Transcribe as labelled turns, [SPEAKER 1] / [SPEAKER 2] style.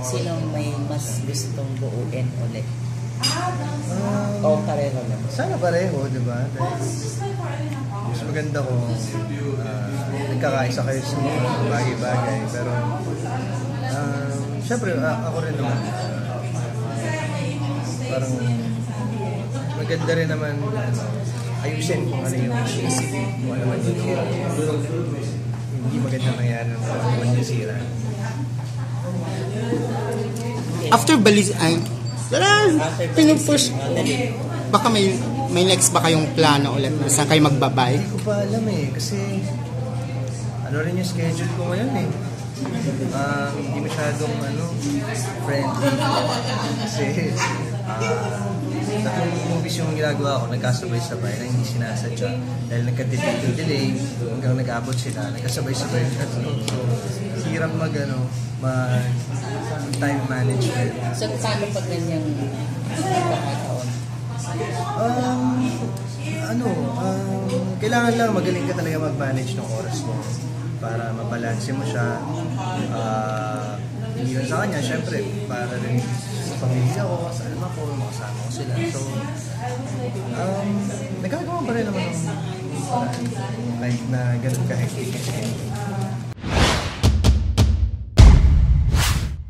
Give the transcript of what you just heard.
[SPEAKER 1] Sinong may mas gustong buuin ulit? O pareho lang?
[SPEAKER 2] Sana pareho, di ba? Mas maganda kung nagkakaisa kayo sa mga bagay-bagay. Pero, syempre, ako rin naman. Parang, maganda rin naman ayusin kung ano yung kung ano man yung hindi magandang nangyari ng kung ano yung sira.
[SPEAKER 3] After balis ay pinupush. Baka may next ba kayong plano ulit na saan kayo magbabay?
[SPEAKER 2] Hindi ko pa alam kasi ano rin yung schedule ko ngayon hindi masyadong friendly kasi tatlong movies yung ginagawa ko, nagkasabay-sabay na hindi sinasadya dahil nagka-delay hanggang nag-abot sila, nagkasabay-sabay so hirap time management.
[SPEAKER 1] So paano pag ganyang pagkakataon?
[SPEAKER 2] Kailangan lang magaling ka talaga mag-manage ng oras mo para mabalanse mo siya. Hindi lang sa kanya, syempre para rin sa pamilya ko, sa alma ko, makasama ko sila. So, nagkagawa pa rin naman ng kahit na ganun ka-hectic.